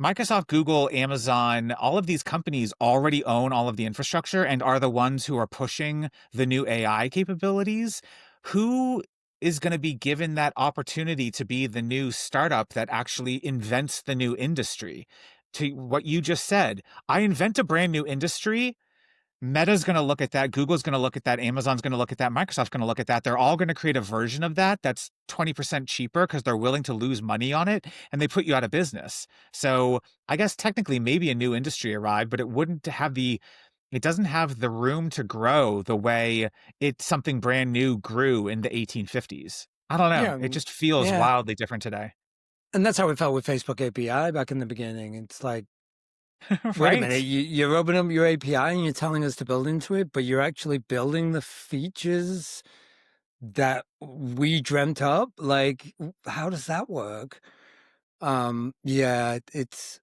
Microsoft, Google, Amazon, all of these companies already own all of the infrastructure and are the ones who are pushing the new AI capabilities. Who is going to be given that opportunity to be the new startup that actually invents the new industry? To what you just said, I invent a brand new industry. Meta's going to look at that. Google's going to look at that. Amazon's going to look at that. Microsoft's going to look at that. They're all going to create a version of that that's 20% cheaper because they're willing to lose money on it and they put you out of business. So I guess technically maybe a new industry arrived, but it doesn't have the room to grow the way something brand new grew in the 1850s. I don't know. Yeah, It just feels yeah, wildly different today. and that's how it felt with Facebook API back in the beginning. It's like, wait a minute, Right? you're opening up your API and you're telling us to build into it, but you're actually building the features that we dreamt up. Like, how does that work? It's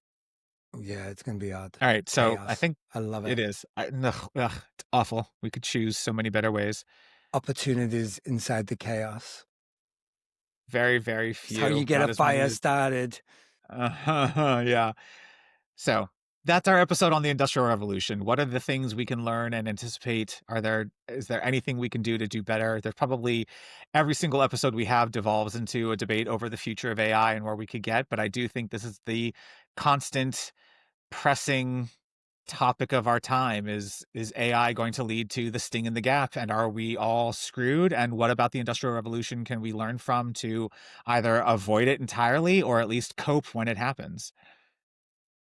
gonna be odd. All right. So I Chaos. think I love it it. is. It's awful. We could choose so many better ways. Opportunities inside the chaos. Very, very It's how you few. get a Not as many fire as started. yeah. So that's our episode on the Industrial Revolution. What are the things we can learn and anticipate? Is there anything we can do to do better? There's probably every single episode we have devolves into a debate over the future of AI and where we could get, but I do think this is the constant pressing topic of our time is AI going to lead to the sting in the gap, and are we all screwed? And what about the Industrial Revolution can we learn from to either avoid it entirely or at least cope when it happens?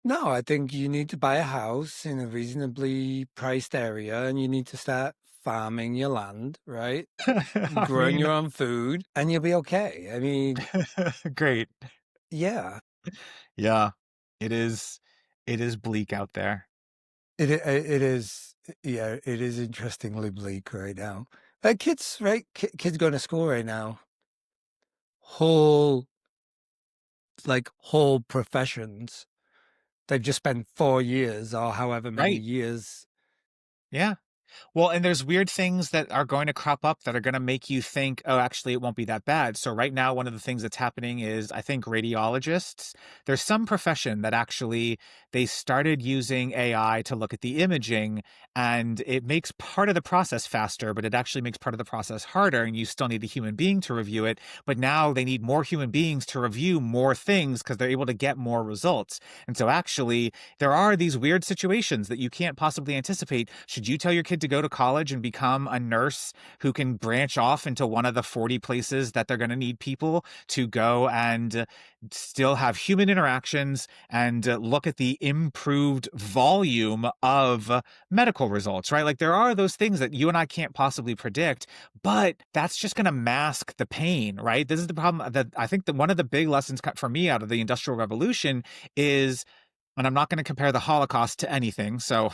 No, I think you need to buy a house in a reasonably priced area and you need to start farming your land, right? I Growing mean, your own food and you'll be okay. I mean, great. yeah, Yeah. It is it is bleak out there. it is. Yeah, it is interestingly bleak right now. Kids, right? Kids going to school right now. Whole, whole professions. They've just spent 4 years or however many Right. years. Yeah. Well, and there's weird things that are going to crop up that are going to make you think, oh, actually, it won't be that bad. So, right now, one of the things that's happening is I think radiologists, there's some profession that actually they started using AI to look at the imaging and it makes part of the process faster, but it actually makes part of the process harder. And you still need a human being to review it. But now they need more human beings to review more things because they're able to get more results. And so, actually, there are these weird situations that you can't possibly anticipate. Should you tell your kid to go to college and become a nurse who can branch off into one of the 40 places that they're going to need people to go and still have human interactions and look at the improved volume of medical results, right? Like there are those things that you and I can't possibly predict, but that's just going to mask the pain, right? This is the problem that I think that one of the big lessons for me out of the Industrial Revolution is, and I'm not going to compare the Holocaust to anything, so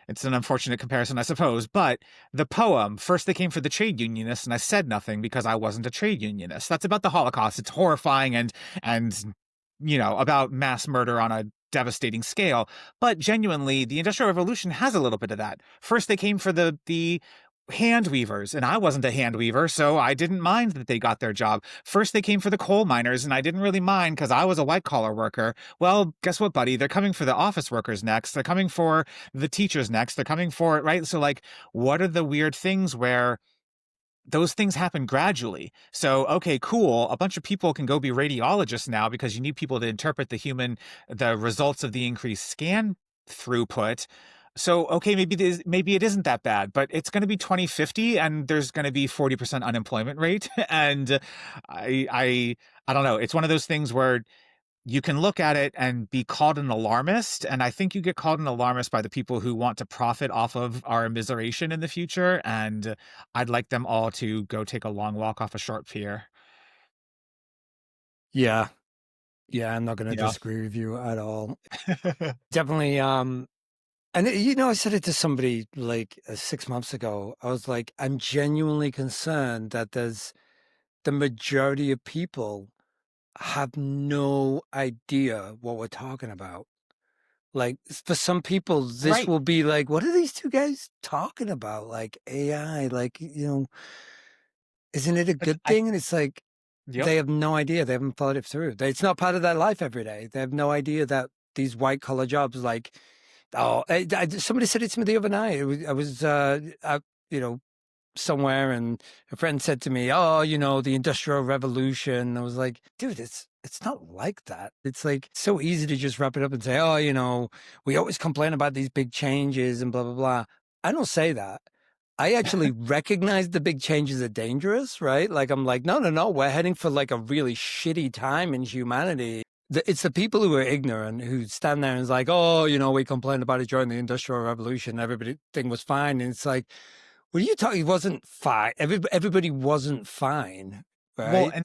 it's an unfortunate comparison, I suppose. But the poem, first they came for the trade unionists, and I said nothing because I wasn't a trade unionist. That's about the Holocaust. It's horrifying and about mass murder on a devastating scale. But genuinely, the Industrial Revolution has a little bit of that. First they came for the hand weavers, and I wasn't a hand weaver, so I didn't mind that they got their job. First they came for the coal miners, and I didn't really mind because I was a white collar worker. Well, guess what, buddy? They're coming for the office workers next. They're coming for the teachers next. They're coming for it, right? So like, what are the weird things where those things happen gradually? So, okay, cool. A bunch of people can go be radiologists now because you need people to interpret the results of the increased scan throughput. So, okay, maybe it isn't that bad, but it's going to be 2050 and there's going to be 40% unemployment rate. And I don't know. It's one of those things where you can look at it and be called an alarmist. And I think you get called an alarmist by the people who want to profit off of our immiseration in the future. And I'd like them all to go take a long walk off a short pier. Yeah. Yeah, I'm not going to Yeah. disagree with you at all. Definitely. And you know, I said it to somebody like 6 months ago. I was like, I'm genuinely concerned that there's the majority of people have no idea what we're talking about. Like for some people, this Right. will be like, what are these two guys talking about? Like AI, like, isn't it a But good thing? And it's like, yep. they have no idea. They haven't thought it through. It's not part of their life every day. They have no idea that these white collar jobs, like, oh, somebody said it to me the other night. I was out, you know, somewhere, and a friend said to me, "Oh, the Industrial Revolution." I was like, "Dude, it's not like that. It's like so easy to just wrap it up and say, oh, we always complain about these big changes and blah blah blah." I don't say that. I actually recognize the big changes are dangerous, right? Like I'm like, no, no, no, we're heading for like a really shitty time in humanity. It's the people who are ignorant who stand there and is like, oh, we complained about it during the Industrial Revolution. Everything was fine. And it's like, what are you talking? It wasn't fine. Everybody wasn't fine, Well, right?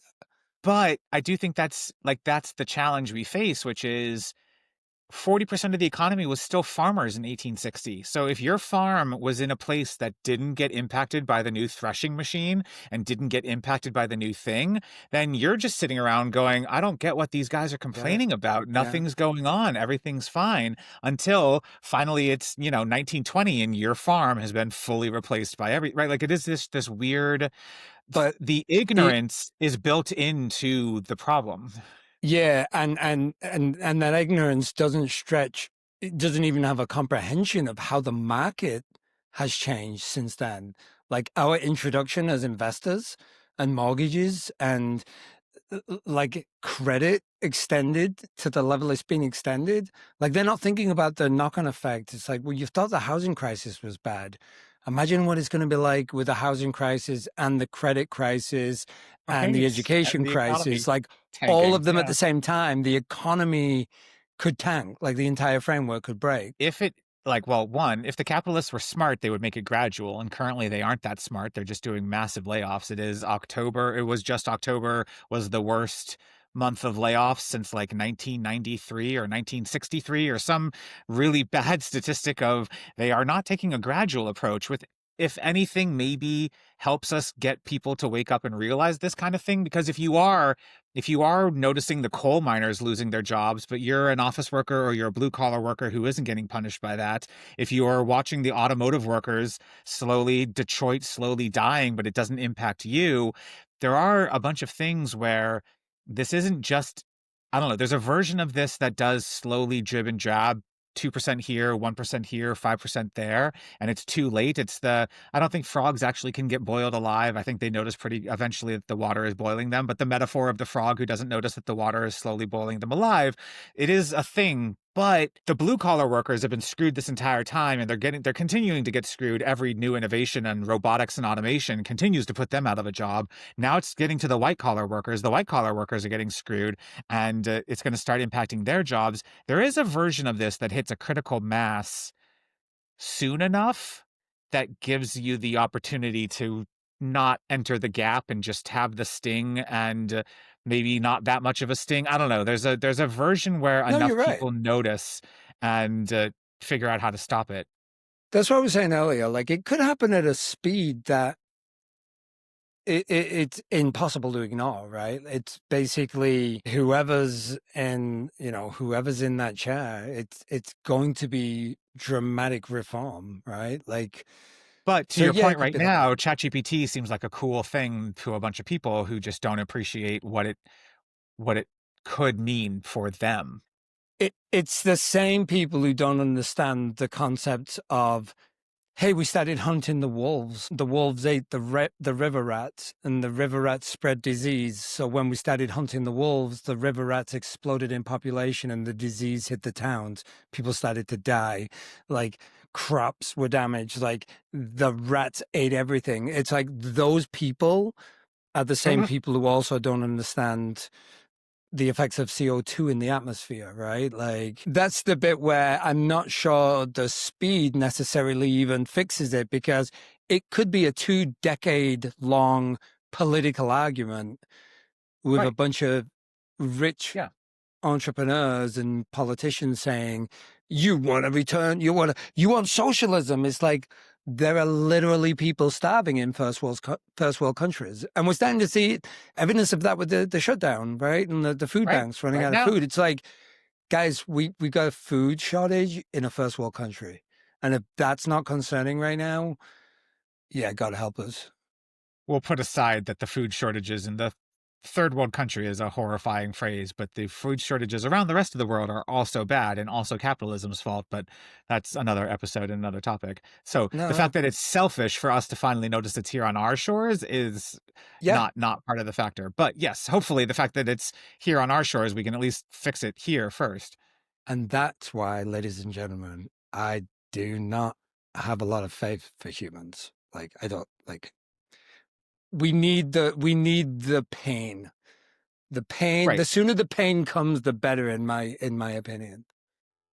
but I do think that's the challenge we face, which is 40% of the economy was still farmers in 1860. So if your farm was in a place that didn't get impacted by the new threshing machine and didn't get impacted by the new thing, then you're just sitting around going, I don't get what these guys are Get it? complaining about. Yeah. Nothing's going on. Everything's fine until finally it's, 1920 and your farm has been fully replaced by right? Like it is this weird But the it, ignorance is built into the problem. yeah, and that ignorance doesn't stretch. It doesn't even have a comprehension of how the market has changed since then. Like our introduction as investors and mortgages and like credit extended to the level it's been extended. Like they're not thinking about the knock-on effect. It's like, well, you thought the housing crisis was bad. Imagine what it's going to be like with the housing crisis and the credit crisis and the Right. education And the crisis. economy Like all tanking. of them at Yeah. the same time, the economy could tank. Like the entire framework could break. If it like well, one, if the capitalists were smart, they would make it gradual. And currently they aren't that smart. They're just doing massive layoffs. It was just October was the worst month of layoffs since like 1993 or 1963 or some really bad statistic of they are not taking a gradual approach with if anything maybe helps us get people to wake up and realize this kind of thing because if you are noticing the coal miners losing their jobs, but you're an office worker or you're a blue collar worker who isn't getting punished by that, if you are watching the automotive workers Detroit slowly dying, but it doesn't impact you, there are a bunch of things where this isn't just, I don't know, there's a version of this that does slowly drib and jab. 2% here, 1% here, 5% there, and it's too late. I don't think frogs actually can get boiled alive. I think they notice pretty eventually that the water is boiling them. But the metaphor of the frog who doesn't notice that the water is slowly boiling them alive, it is a thing. But the blue collar workers have been screwed this entire time, and they're continuing to get screwed. Every new innovation and robotics and automation continues to put them out of a job. Now it's getting to the white collar workers. The white collar workers are getting screwed, and it's going to start impacting their jobs. There is a version of this that hits a critical mass soon enough that gives you the opportunity to not enter the gap and just have the sting and maybe not that much of a sting. I don't know. There's a version where No, you're enough right. people notice and figure out how to stop it. That's what I was saying earlier. Like it could happen at a speed that it's impossible to ignore, right? It's basically whoever's in that chair, it's going to be dramatic reform, right? Like, But to so your yeah, it point could right be that way. now, ChatGPT seems like a cool thing to a bunch of people who just don't appreciate what it could mean for them. It's the same people who don't understand the concept of, hey, we started hunting the wolves. The wolves ate the river rats, and the river rats spread disease. So when we started hunting the wolves, the river rats exploded in population, and the disease hit the towns. People started to die. Like crops were damaged. Like the rats ate everything. It's like those people are the same people who also don't understand the effects of CO2 in the atmosphere, right? Like that's the bit where I'm not sure the speed necessarily even fixes it, because it could be a 2-decade long political argument with a Right. bunch of rich Yeah. entrepreneurs and politicians saying, you want to return, you want socialism. It's like there are literally people starving in first world countries. And we're starting to see evidence of that with the shutdown, right? And the food Right. banks running Right out of now. food. It's like, guys, we got a food shortage in a first world country. And if that's not concerning right now, yeah, God help us. We'll put aside that the food shortages in the third world country is a horrifying phrase, but the food shortages around the rest of the world are also bad and also capitalism's fault, but that's another episode and another topic. So the No, fact that it's selfish for us to finally notice it's here on our shores is yeah. not part of the factor. But yes, hopefully the fact that it's here on our shores, we can at least fix it here first. And that's why, ladies and gentlemen, I do not have a lot of faith for humans. Like, I don't like, we need the pain. The pain, the Right. sooner the pain comes, the better in my opinion.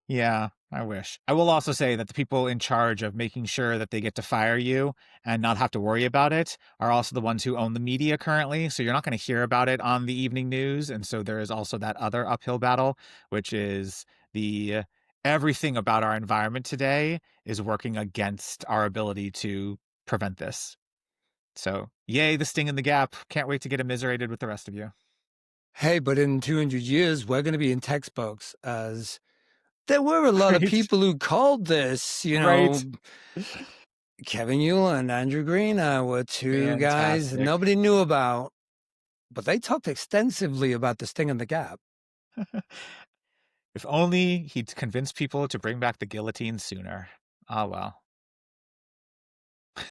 Yeah, I wish. I will also say that the people in charge of making sure that they get to fire you and not have to worry about it are also the ones who own the media currently. So you're not going to hear about it on the evening news. And so there is also that other uphill battle, which is the everything about our environment today is working against our ability to prevent this. So, yay, the sting in the gap. Can't wait to get immiserated with the rest of you. Hey, but in 200 years, we're going to be in textbooks as there were a lot of Right. people who called this, Right. Kevin Euler and Andrew Green were two guys Fantastic. nobody knew about, but they talked extensively about the sting in the gap. If only he'd convinced people to bring back the guillotine sooner. Ah, well.